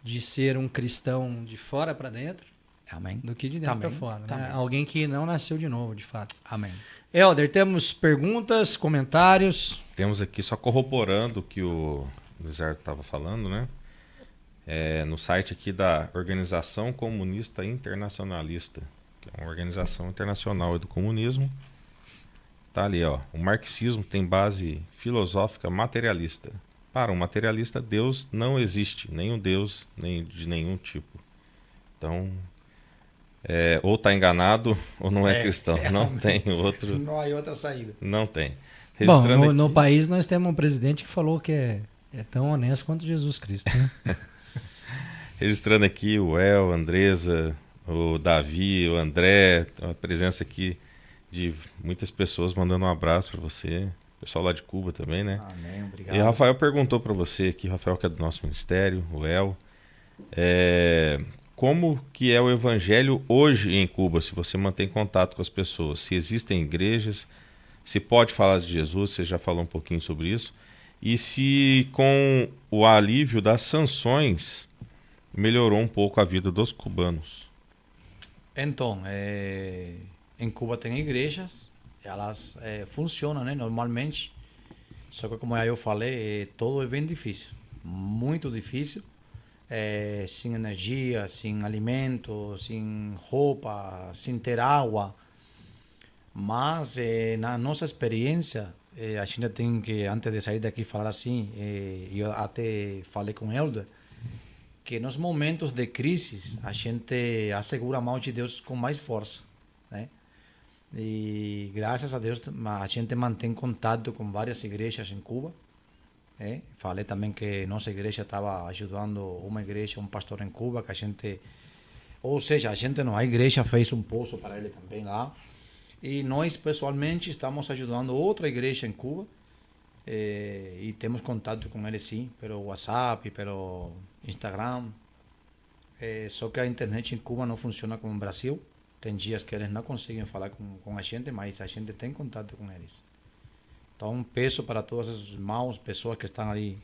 de ser um cristão de fora para dentro Amém. do que de dentro para fora. Né? Alguém que não nasceu de novo, de fato. Amém. Helder, temos perguntas, comentários? Temos aqui só corroborando o que o Luizardo estava falando, né? No site aqui da Organização Comunista Internacionalista, que é uma organização internacional do comunismo. Tá ali, ó. O marxismo tem base filosófica materialista. Para um materialista, Deus não existe, nenhum Deus, nem de nenhum tipo. Então, ou está enganado ou não é cristão. Não tem outro. Não há outra saída. Não tem. Bom, no país nós temos um presidente que falou que é tão honesto quanto Jesus Cristo, né? Registrando aqui o El, a Andresa, o Davi, o André, a presença aqui de muitas pessoas mandando um abraço para você. Pessoal lá de Cuba também, né? Amém, obrigado. E o Rafael perguntou para você aqui, Rafael que é do nosso ministério, o El, como que é o evangelho hoje em Cuba, se você mantém contato com as pessoas, se existem igrejas, se pode falar de Jesus, você já falou um pouquinho sobre isso, e se com o alívio das sanções melhorou um pouco a vida dos cubanos. Então, em Cuba tem igrejas, elas funcionam, né, normalmente, só que como eu falei, tudo é bem difícil, muito difícil, sem energia, sem alimento, sem roupa, sem ter água, mas na nossa experiência, a gente tem que, antes de sair daqui, falar assim, eu até falei com o Helder, que nos momentos de crise a gente assegura a mão de Deus com mais força, né? E graças a Deus a gente mantém contato com várias igrejas em Cuba. Falei também que nossa igreja estava ajudando uma igreja, um pastor em Cuba, que a gente, ou seja, a igreja fez um poço para ele também lá. E nós pessoalmente estamos ajudando outra igreja em Cuba. E temos contato com eles sim, pelo WhatsApp, pelo Instagram. Só que a internet em Cuba não funciona como no Brasil. Tem dias que eles não conseguem falar com a gente, mas a gente tem contato com eles. Então, peço para todos os irmãos, pessoas que estão ali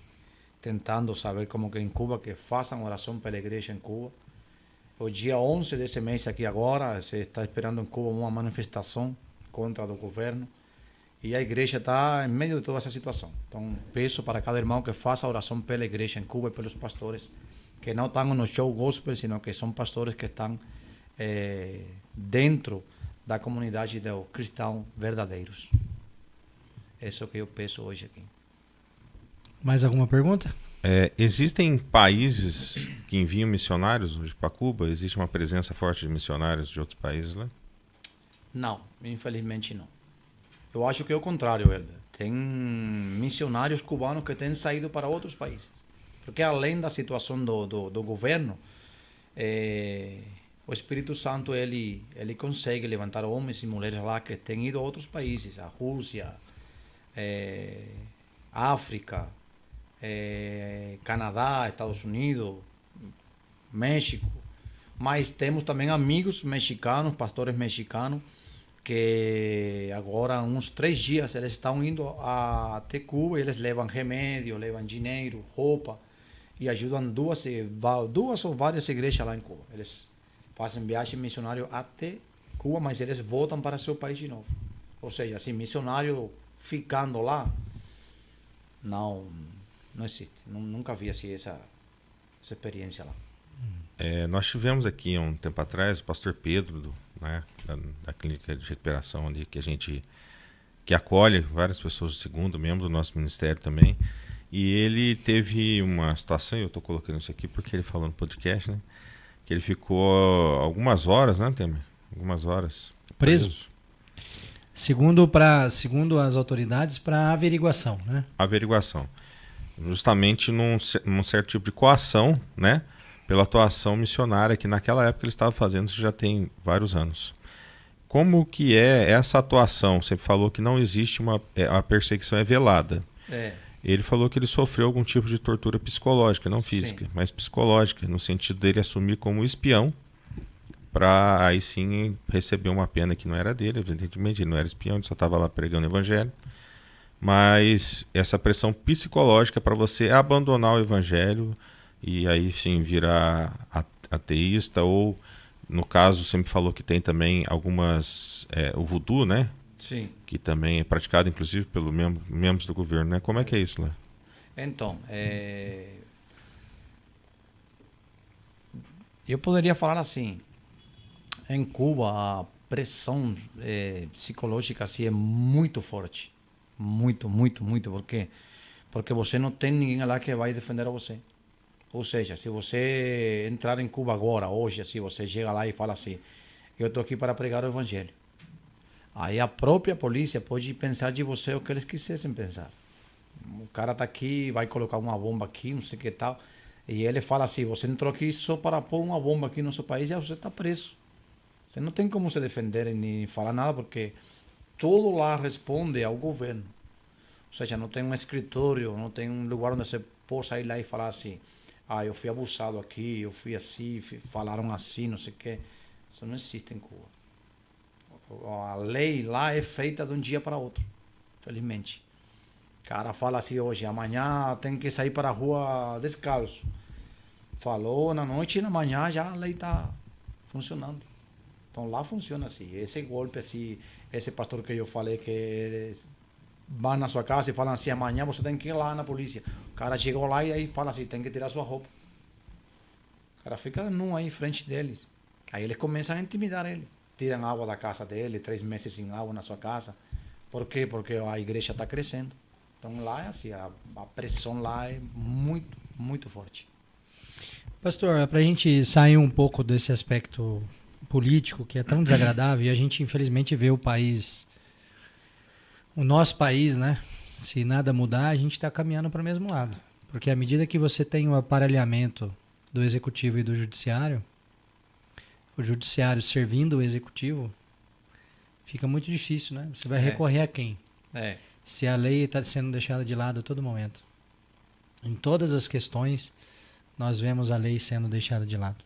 tentando saber como que em Cuba, que façam oração pela igreja em Cuba. O dia 11 desse mês aqui agora, se está esperando em Cuba uma manifestação contra o governo. E a igreja está em meio de toda essa situação. Então, peço para cada irmão que faça oração pela igreja em Cuba e pelos pastores, que não estão no show gospel, sino que são pastores que estão dentro da comunidade dos cristãos verdadeiros. É isso que eu peço hoje aqui. Mais alguma pergunta? Existem países que enviam missionários hoje para Cuba? Existe uma presença forte de missionários de outros países lá? Não, infelizmente não. Eu acho que é o contrário, Helder. Tem missionários cubanos que têm saído para outros países. Porque além da situação do governo, o Espírito Santo ele consegue levantar homens e mulheres lá que têm ido a outros países, a Rússia, África, Canadá, Estados Unidos, México. Mas temos também amigos mexicanos, pastores mexicanos, que agora, uns 3 dias, eles estão indo até Cuba e eles levam remédio, levam dinheiro, roupa e ajudam duas ou várias igrejas lá em Cuba. Eles fazem viagem missionária até Cuba, mas eles voltam para seu país de novo. Ou seja, assim, missionário ficando lá, não existe. Nunca vi assim, essa experiência lá. Nós tivemos aqui um tempo atrás o pastor Pedro, da clínica de recuperação ali, que acolhe várias pessoas do segundo, membro do nosso ministério também. E ele teve uma situação, e eu estou colocando isso aqui porque ele falou no podcast, né? Que ele ficou algumas horas, né, Temer? Algumas horas Preso. Segundo as autoridades, para averiguação, né? Averiguação. Justamente num certo tipo de coação, né? Pela atuação missionária que naquela época ele estava fazendo, isso já tem vários anos. Como que é essa atuação? Você falou que não existe a perseguição é velada. Ele falou que ele sofreu algum tipo de tortura psicológica, não física, mas psicológica, no sentido dele assumir como espião, para aí sim receber uma pena que não era dele, evidentemente ele não era espião, ele só estava lá pregando o evangelho. Mas essa pressão psicológica para você abandonar o evangelho e aí sim virar ateísta, ou no caso você me falou que tem também algumas, o voodoo, né? Sim. Que também é praticado inclusive pelos membros do governo, né? Como é que é isso lá? Então, eu poderia falar assim, em Cuba a pressão psicológica assim, é muito forte. Muito, muito, muito. Por quê? Porque você não tem ninguém lá que vai defender você. Ou seja, se você entrar em Cuba agora, hoje, assim, você chega lá e fala assim, eu estou aqui para pregar o evangelho. Aí a própria polícia pode pensar de você o que eles quisessem pensar. O cara está aqui, vai colocar uma bomba aqui, não sei o que tal. E ele fala assim, você entrou aqui só para pôr uma bomba aqui no seu país e você está preso. Você não tem como se defender nem falar nada, porque tudo lá responde ao governo. Ou seja, não tem um escritório, não tem um lugar onde você possa ir lá e falar assim, eu fui abusado aqui, eu fui assim, falaram assim, não sei o quê. Isso não existe em Cuba. A lei lá é feita de um dia para outro, felizmente. O cara fala assim hoje, amanhã tem que sair para a rua descalço. Falou na noite e na manhã já a lei está funcionando. Então lá funciona assim. Esse golpe, assim, esse pastor que eu falei que eles vão na sua casa e falam assim, amanhã você tem que ir lá na polícia. O cara chegou lá e aí fala assim, tem que tirar sua roupa. O cara fica nu aí em frente deles. Aí eles começam a intimidar ele. Tiram água da casa dele, 3 meses sem água na sua casa. Por quê? Porque a igreja está crescendo. Então lá é assim, a pressão lá é muito, muito forte. Pastor, para a gente sair um pouco desse aspecto político que é tão desagradável, e a gente infelizmente vê o nosso país, né? Se nada mudar, a gente está caminhando para o mesmo lado. Porque à medida que você tem o aparelhamento do executivo e do judiciário, o judiciário servindo o executivo, fica muito difícil, né? Você vai recorrer a quem? Se a lei está sendo deixada de lado a todo momento. Em todas as questões, nós vemos a lei sendo deixada de lado.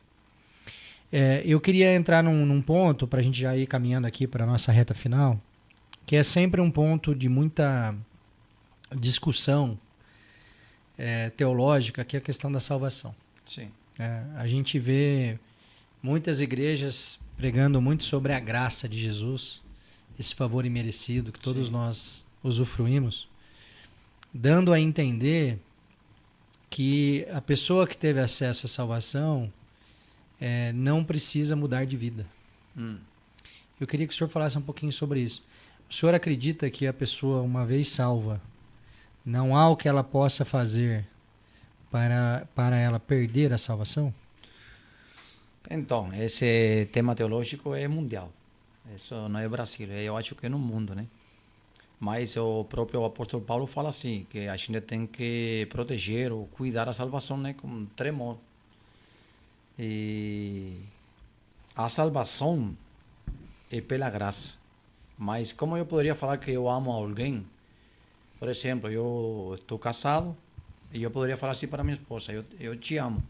Eu queria entrar num ponto, para a gente já ir caminhando aqui para a nossa reta final, que é sempre um ponto de muita discussão teológica, que é a questão da salvação. Sim. A gente vê muitas igrejas pregando muito sobre a graça de Jesus, esse favor imerecido que todos nós usufruímos, dando a entender que a pessoa que teve acesso à salvação não precisa mudar de vida. Eu queria que o senhor falasse um pouquinho sobre isso. O senhor acredita que a pessoa, uma vez salva, não há o que ela possa fazer para ela perder a salvação? Então, esse tema teológico é mundial. Isso não é Brasil, eu acho que é no mundo, né? Mas o próprio apóstolo Paulo fala assim, que a gente tem que proteger ou cuidar a salvação, né, com tremor. E a salvação é pela graça. Mas como eu poderia falar que eu amo alguém? Por exemplo, eu estou casado e eu poderia falar assim para minha esposa, eu te amo.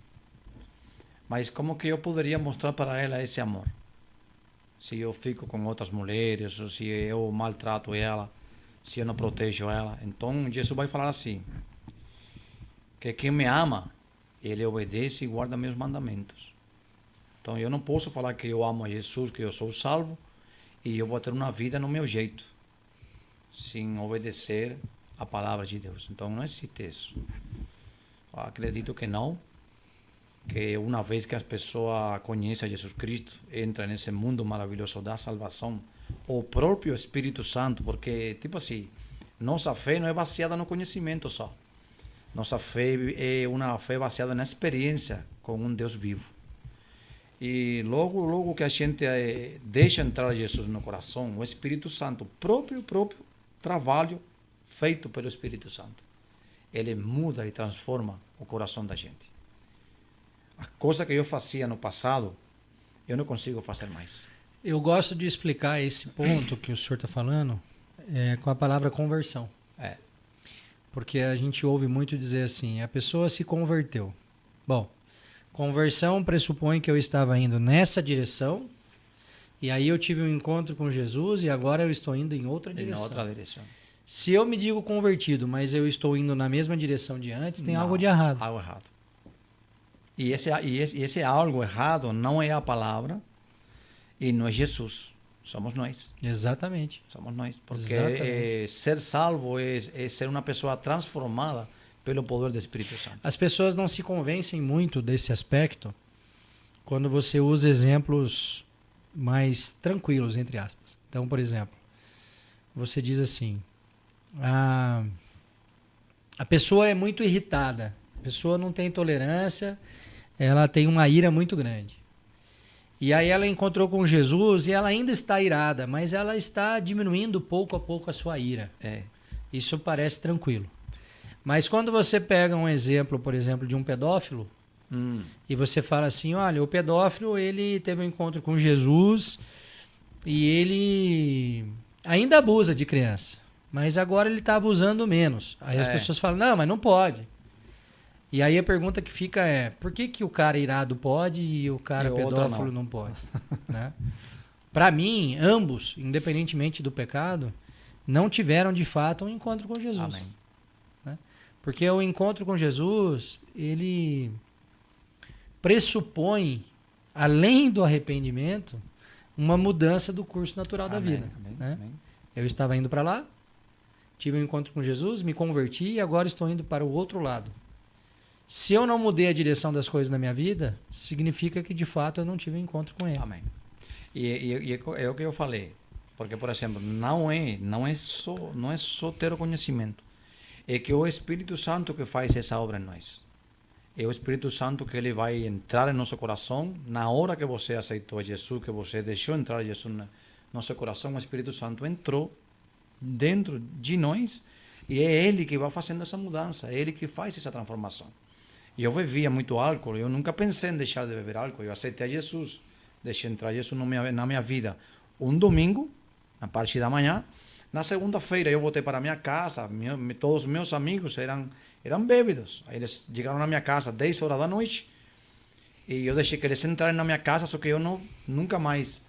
Mas como que eu poderia mostrar para ela esse amor? Se eu fico com outras mulheres, ou se eu maltrato ela, se eu não protejo ela. Então Jesus vai falar assim, que quem me ama, ele obedece e guarda meus mandamentos. Então eu não posso falar que eu amo a Jesus, que eu sou salvo, e eu vou ter uma vida no meu jeito, sem obedecer a palavra de Deus. Então não existe isso. Eu acredito que não, que uma vez que as pessoas conhecem Jesus Cristo, entra nesse mundo maravilhoso da salvação, o próprio Espírito Santo, porque, tipo assim, nossa fé não é baseada no conhecimento só. Nossa fé é uma fé baseada na experiência com um Deus vivo. E logo que a gente deixa entrar Jesus no coração, o Espírito Santo, próprio trabalho feito pelo Espírito Santo, ele muda e transforma o coração da gente. A coisa que eu fazia no passado, eu não consigo fazer mais. Eu gosto de explicar esse ponto que o senhor está falando com a palavra conversão. Porque a gente ouve muito dizer assim, a pessoa se converteu. Bom, conversão pressupõe que eu estava indo nessa direção, e aí eu tive um encontro com Jesus e agora eu estou indo em outra direção. Em outra direção. Se eu me digo convertido, mas eu estou indo na mesma direção de antes, tem algo de errado. Algo errado. E esse algo errado não é a palavra e não é Jesus. Somos nós. Exatamente. Somos nós. Porque ser salvo é ser uma pessoa transformada pelo poder do Espírito Santo. As pessoas não se convencem muito desse aspecto quando você usa exemplos mais tranquilos, entre aspas. Então, por exemplo, você diz assim, a pessoa é muito irritada, a pessoa não tem tolerância, ela tem uma ira muito grande. E aí ela encontrou com Jesus e ela ainda está irada, mas ela está diminuindo pouco a pouco a sua ira. Isso parece tranquilo. Mas quando você pega um exemplo, por exemplo, de um pedófilo, e você fala assim, olha, o pedófilo ele teve um encontro com Jesus e ele ainda abusa de criança, mas agora ele está abusando menos. Aí as pessoas falam, não, mas não pode. E aí a pergunta que fica é, por que o cara irado pode e o cara pedófilo não pode? Né? Para mim, ambos, independentemente do pecado, não tiveram de fato um encontro com Jesus. Amém. Né? Porque o encontro com Jesus, ele pressupõe, além do arrependimento, uma mudança do curso natural da vida. Né? Eu estava indo para lá, tive um encontro com Jesus, me converti e agora estou indo para o outro lado. Se eu não mudei a direção das coisas na minha vida, significa que de fato eu não tive um encontro com ele. Amém. E é o que eu falei. Porque, por exemplo, não é só ter o conhecimento. É que o Espírito Santo que faz essa obra em nós. É o Espírito Santo que ele vai entrar em nosso coração. Na hora que você aceitou Jesus, que você deixou entrar Jesus no nosso coração, o Espírito Santo entrou dentro de nós e é ele que vai fazendo essa mudança, é ele que faz essa transformação. E eu bebia muito álcool, eu nunca pensei em deixar de beber álcool, eu aceitei Jesus, deixei entrar Jesus na minha vida. Um domingo, na parte da manhã, na segunda-feira eu voltei para a minha casa, todos os meus amigos eram bêbados, aí eles chegaram na minha casa 10 horas da noite, e eu deixei que eles entrarem na minha casa, só que eu nunca mais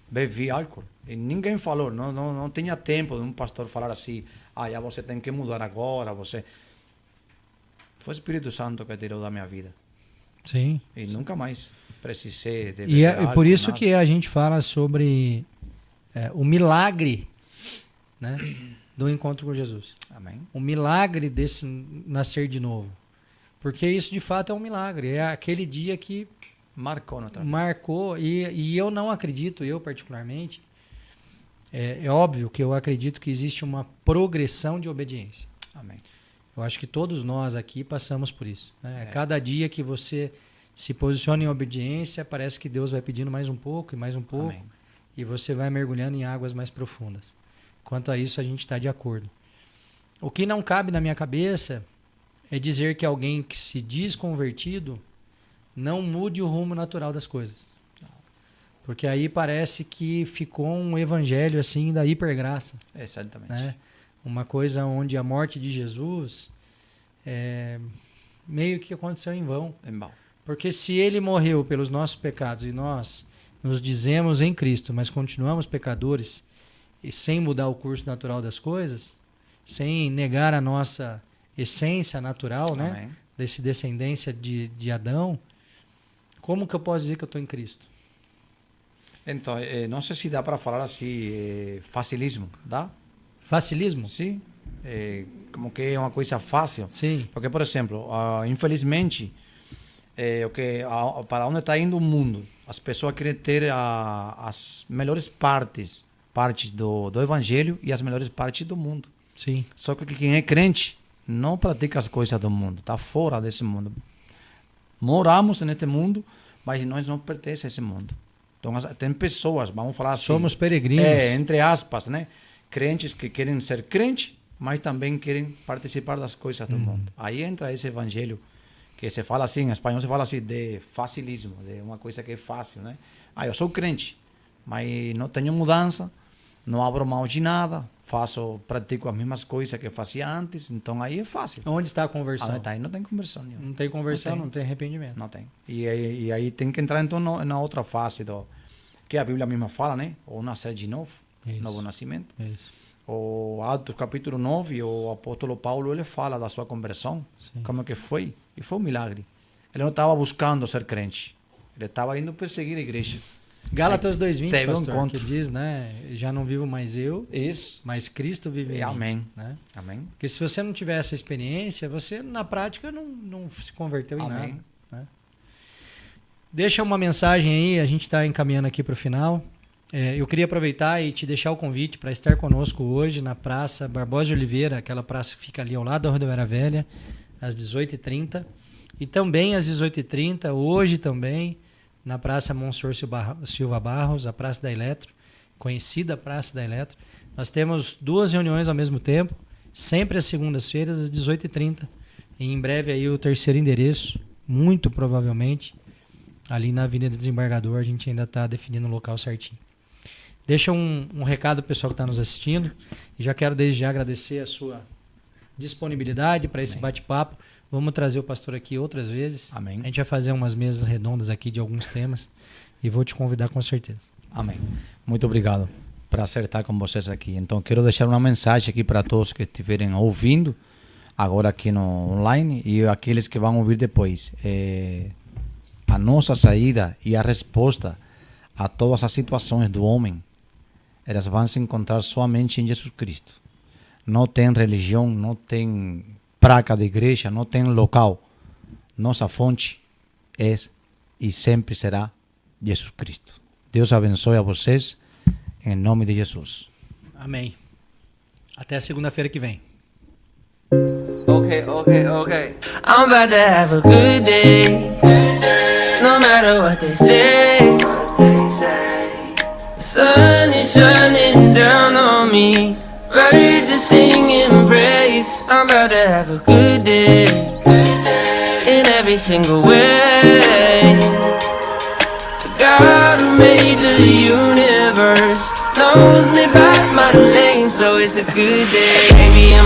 bebi álcool. E ninguém falou, não tinha tempo de um pastor falar assim, já você tem que mudar agora, você... Foi o Espírito Santo que tirou da minha vida. Sim. E nunca mais precisei de E álcool, por isso nada. que a gente fala sobre o milagre, né, do encontro com Jesus. Amém. O milagre desse nascer de novo. Porque isso de fato é um milagre. É aquele dia que Marcou na marcou. E eu não acredito, eu particularmente, é óbvio que eu acredito que existe uma progressão de obediência. Amém. Eu acho que todos nós aqui passamos por isso. Né? Cada dia que você se posiciona em obediência, parece que Deus vai pedindo mais um pouco e mais um pouco. Amém. E você vai mergulhando em águas mais profundas. Quanto a isso, a gente está de acordo. O que não cabe na minha cabeça é dizer que alguém que se diz convertido não mude o rumo natural das coisas. Porque aí parece que ficou um evangelho assim da hipergraça. Exatamente. Né? Uma coisa onde a morte de Jesus meio que aconteceu em vão. Em vão. Porque se ele morreu pelos nossos pecados e nós nos dizemos em Cristo, mas continuamos pecadores e sem mudar o curso natural das coisas, sem negar a nossa essência natural, né? Desse descendência de Adão, como que eu posso dizer que eu estou em Cristo? Então, não sei se dá para falar assim, facilismo, dá? Facilismo? Sim. Como que é uma coisa fácil. Sim. Porque, por exemplo, infelizmente, para onde está indo o mundo, as pessoas querem ter as melhores partes do evangelho e as melhores partes do mundo. Sim. Só que quem é crente não pratica as coisas do mundo, está fora desse mundo. Moramos neste mundo, mas nós não pertencemos a esse mundo. Então, tem pessoas, vamos falar assim... Somos peregrinos. Entre aspas, né? Crentes que querem ser crentes, mas também querem participar das coisas do mundo. Aí entra esse evangelho, que se fala assim, em espanhol se fala assim, de facilismo, de uma coisa que é fácil, né? Eu sou crente, mas não tenho mudança, não abro mão de nada, pratico as mesmas coisas que fazia antes, então aí é fácil. Onde está a conversão? Aí não tem conversão nenhuma. Não tem conversão, não tem arrependimento. Não tem. E aí tem que entrar então na outra fase, que a Bíblia mesma fala, né? Ou nascer de novo, novo nascimento. Isso. O Atos capítulo 9, o apóstolo Paulo, ele fala da sua conversão, como que foi, e foi um milagre. Ele não estava buscando ser crente, ele estava indo perseguir a igreja. Gálatas 2:20, teve pastor, um encontro. que diz, né? Já não vivo mais eu, Isso. mas Cristo vive em mim. Amém. Né? Amém. Porque se você não tiver essa experiência, você na prática não se converteu em Amém. nada. Né? Deixa uma mensagem aí, a gente está encaminhando aqui para o final. Eu queria aproveitar e te deixar o convite para estar conosco hoje na Praça Barbosa de Oliveira, aquela praça que fica ali ao lado da Rodoviária Velha, às 18h30. E também às 18h30, hoje também, na Praça Monsenhor Silva Barros, a Praça da Eletro, conhecida Praça da Eletro. Nós temos 2 reuniões ao mesmo tempo, sempre às segundas-feiras, às 18h30. E em breve aí o 3º endereço, muito provavelmente, ali na Avenida Desembargador, a gente ainda está definindo o local certinho. Deixa um recado pro pessoal que está nos assistindo. E já quero desde já agradecer a sua disponibilidade para esse bate-papo. Vamos trazer o pastor aqui outras vezes. Amém. A gente vai fazer umas mesas redondas aqui de alguns temas. E vou te convidar com certeza. Amém. Muito obrigado. Prazer estar com vocês aqui. Então, quero deixar uma mensagem aqui para todos que estiverem ouvindo, agora aqui no online, e aqueles que vão ouvir depois. A nossa saída e a resposta a todas as situações do homem, elas vão se encontrar somente em Jesus Cristo. Não tem religião, não tem placa de igreja, não tem local. Nossa fonte é e sempre será Jesus Cristo. Deus abençoe a vocês, em nome de Jesus. Amém. Até segunda-feira que vem. Okay. I'm about to have a good day. No matter what they say. The sun is shining down on me. Birds are singing praise. I'm about to have a good day. In every single way. The God who made the universe knows me by my name, so it's a good day. Maybe I'm